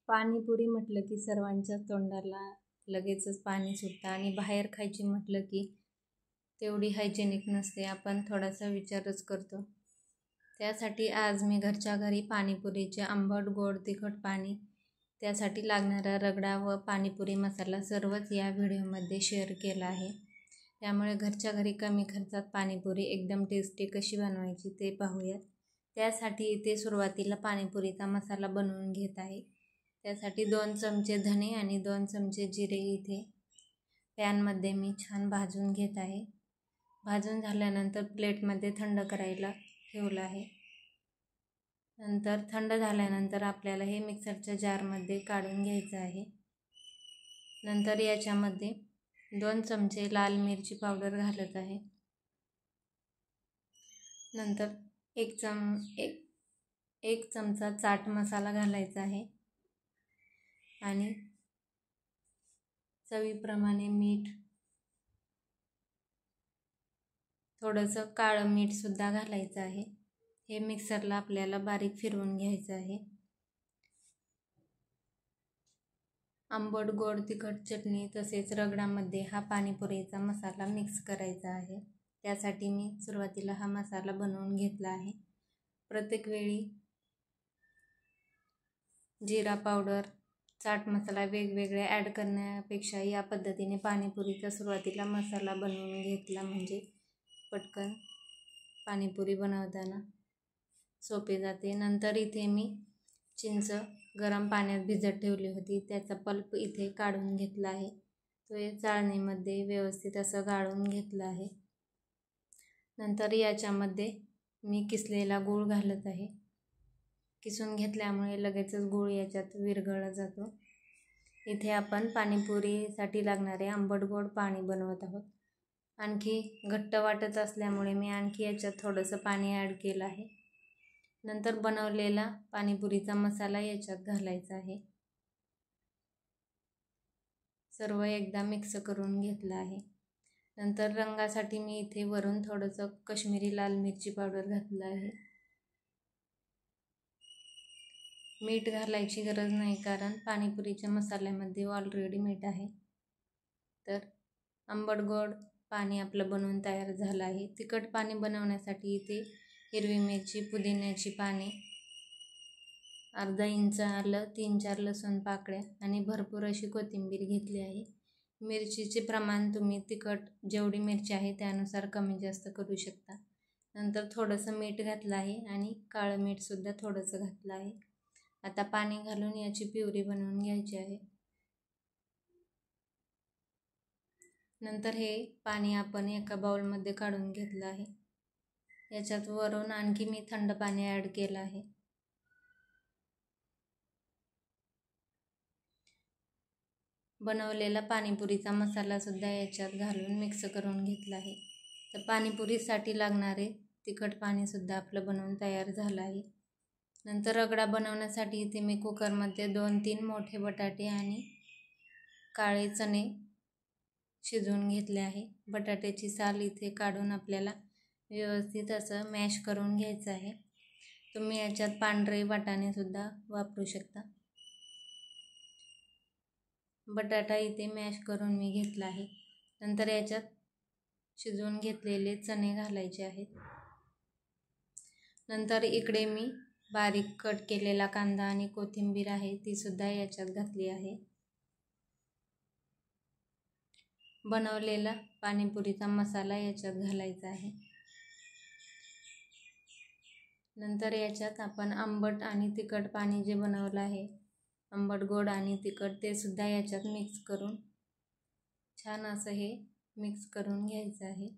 पाणीपुरी म्हटलं की सर्वांच्याच तोंडाला लगेचच पाणी सुटतं आणि बाहेर खायची म्हटलं की तेवढी हायजेनिक नसते. आपण थोडासा विचारच करतो. त्यासाठी आज मी घरच्या घरी पाणीपुरीचे आंबट, गोड, तिखट पाणी, त्यासाठी लागणारा रगडा व पाणीपुरी मसाला सर्वच या व्हिडिओमध्ये शेअर केला आहे. त्यामुळे घरच्या घरी कमी खर्चात पाणीपुरी एकदम टेस्टी कशी बनवायची ते पाहूयात. त्यासाठी इथे सुरुवातीला पाणीपुरीचा मसाला बनवून घेत आहे. त्यासाठी 2 चमचे धणे आणि 2 चमचे जिरे इथे पॅनमध्ये मी छान भाजून घेत आहे. भाजून झाल्यानंतर प्लेटमध्ये थंड करायला ठेवलं आहे. नंतर थंड झाल्यानंतर आपल्याला हे मिक्सरच्या जारमध्ये काढून घ्यायचं आहे. नंतर याच्यामध्ये 2 चमचे लाल मिरची पावडर घालत आहे. नंतर एक चमचा चाट मसाला घालायचा आहे आणि चवीप्रमाणे मीठ, थोडंसं काळं मीठ सुद्धा घालायचं आहे. हे मिक्सरला आपल्याला बारीक फिरवून घ्यायचं आहे. आंबट, गोड, तिखट चटणी तसेच रगडामध्ये हा पाणीपुरीचा मसाला मिक्स करायचा आहे. त्यासाठी मी सुरुवातीला हा मसाला बनवून घेतला आहे. प्रत्येक वेळी जिरा पावडर, चाट मसाला वेगवेगळे ॲड करण्यापेक्षा या पद्धतीने पाणीपुरीचा सुरुवातीला मसाला बनवून घेतला म्हणजे पटकन पाणीपुरी बनवताना सोपे जाते. नंतर इथे मी चिंच गरम पाण्यात भिजत ठेवली होती. त्याचा पल्प इथे काढून घेतला आहे. तो या चाळणीमध्ये व्यवस्थित असं गाळून घेतला आहे. नंतर याच्यामध्ये मी किसलेला गूळ घालत आहे. किसून घेतल्यामुळे लगेचच गूळ याच्यात विरघळला जातो. इथे आपण पाणीपुरीसाठी लागणारे आंबट गोड पाणी बनवत आहोत. आणखी घट्ट वाटत असल्यामुळे मी आणखी याच्यात थोडंसं पाणी ॲड केलं आहे. नंतर बनवलेला पाणीपुरीचा मसाला याच्यात घालायचा आहे. सर्व एकदा मिक्स करून घेतलं आहे. नंतर रंगासाठी मी इथे वरून थोडंसं काश्मीरी लाल मिरची पावडर घातलं आहे. मीठ घालायची गरज नाही कारण पाणीपुरीच्या मसाल्यामध्ये ऑलरेडी मीठ आहे. तर आंबट गोड पाणी आपलं बनवून तयार झालं आहे. तिखट पाणी बनवण्यासाठी इथे हिरवी मिरची, पुदिन्याची पाने, अर्धा इंच आलं, 3-4 लसूण पाकळ्या आणि भरपूर अशी कोथिंबीर घेतली आहे. मिरचीचे प्रमाण तुम्ही तिखट जेवढी मिरची आहे त्यानुसार कमी जास्त करू शकता. नंतर थोडंसं मीठ घातलं आहे आणि काळं मीठसुद्धा थोडंसं घातलं आहे. आता पाणी घालून याची प्युरी बनवून घ्यायची आहे. नंतर हे पाणी आपण एका बाउलमध्ये काढून घेतलं आहे. याच्यात वरून आणखी मी थंड पाणी ॲड केलं आहे. बनवलेला पाणीपुरीचा मसालासुद्धा याच्यात घालून मिक्स करून घेतला आहे. तर पाणीपुरीसाठी लागणारे तिखट पाणीसुद्धा आपलं बनवून तयार झालं आहे. नंतर रगडा बनवण्यासाठी इथे मी कुकरमध्ये 2-3 मोठे बटाटे आणि काळे चणे शिजवून घेतले आहे. बटाट्याची साल इथे काढून आपल्याला व्यवस्थित असं मॅश करून घ्यायचं आहे. तुम्ही याच्यात पांढरे वाटाणेसुद्धा वापरू शकता. बटाटा इथे मॅश करून मी घेतला आहे. नंतर याच्यात शिजवून घेतलेले चणे घालायचे आहेत. नंतर इकडे मी बारीक कट केलेला कांदा आणि कोथिंबीर आहे तीसुद्धा याच्यात घातली आहे. बनवलेला पाणीपुरीचा मसाला याच्यात घालायचा आहे. नंतर याच्यात आपण आंबट आणि तिखट पाणी जे बनवलं आहे, आंबट गोड आणि तिखट, ते सुद्धा याच्यात मिक्स करून छान असं हे मिक्स करून घ्यायचं आहे.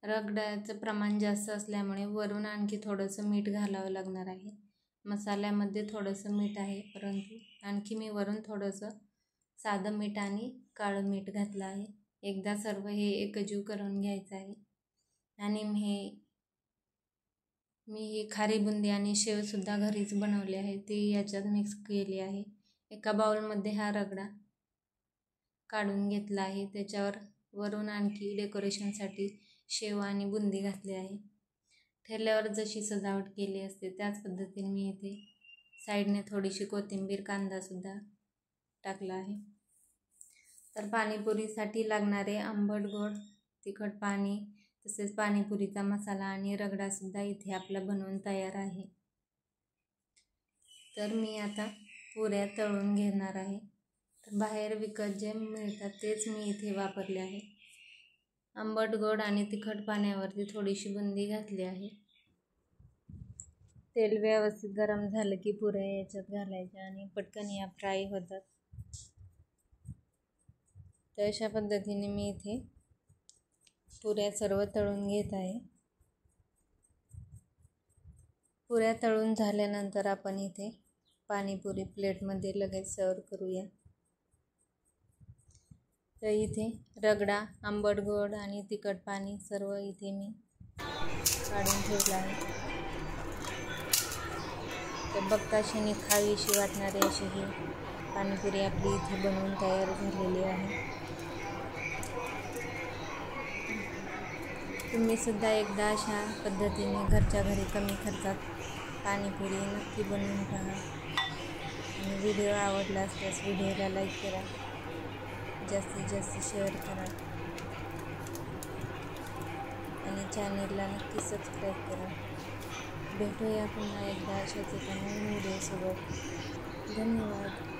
रगड्याचं प्रमाण जास्त असल्यामुळे वरून आणखी थोडंसं मीठ घालावं लागणार आहे. मसाल्यामध्ये थोडंसं मीठ आहे परंतु आणखी मी वरून थोडंसं साधं मीठ आणि काळं मीठ घातलं आहे. एकदा सर्व हे एकजीव करून घ्यायचं आहे. आणि मी ही खारी बुंदी आणि शेवसुद्धा घरीच बनवली आहे, ती याच्यात मिक्स केली आहे. एका बाउलमध्ये हा रगडा काढून घेतला आहे. त्याच्यावर वरून आणखी डेकोरेशनसाठी शेव आणि बुंदी घातली आहे. ठेल्यावर जशी सजावट केली असते त्याच पद्धतीने मी इथे साईडने थोडीशी कोथिंबीर, कांदासुद्धा टाकला आहे. तर पाणीपुरीसाठी लागणारे आंबट गोड तिखट पाणी तसेच पाणीपुरीचा मसाला आणि रगडासुद्धा इथे आपला बनवून तयार आहे. तर मी आता पुऱ्या तळून घेणार आहे. तर बाहेर विकत जे मिळतात तेच मी इथे वापरले आहे. आंबट गोड आणि तिखट पाण्यावरती थोडीशी बुंदी घातली आहे. तेल व्यवस्थित गरम झालं की पुऱ्या याच्यात घालायच्या आणि पटकन या फ्राय होतात. तर अशा पद्धतीने मी इथे पुऱ्या सर्व तळून घेत आहे. पुऱ्या तळून झाल्यानंतर आपण इथे पाणीपुरी प्लेटमध्ये लगेच सर्व करूया. तर इथे रगडा, आंबट गोड आणि तिखट पाणी सर्व इथे मी काढून ठेवलं आहे. तर बघताक्षणी खावीशी वाटणारी अशी ही पाणीपुरी आपली इथे बनवून तयार झालेली आहे. तुम्हीसुद्धा एकदा अशा पद्धतीने घरच्या घरी कमी खर्चात पाणीपुरी नक्की बनवून पहा. आणि व्हिडिओ आवडला असल्यास व्हिडिओला लाईक करा, जास्तीत जास्त शेअर करा आणि चॅनेलला नक्की सबस्क्राईब करा. भेटूया पुन्हा एकदा अशाच एका नवीन व्हिडिओसोबत. धन्यवाद.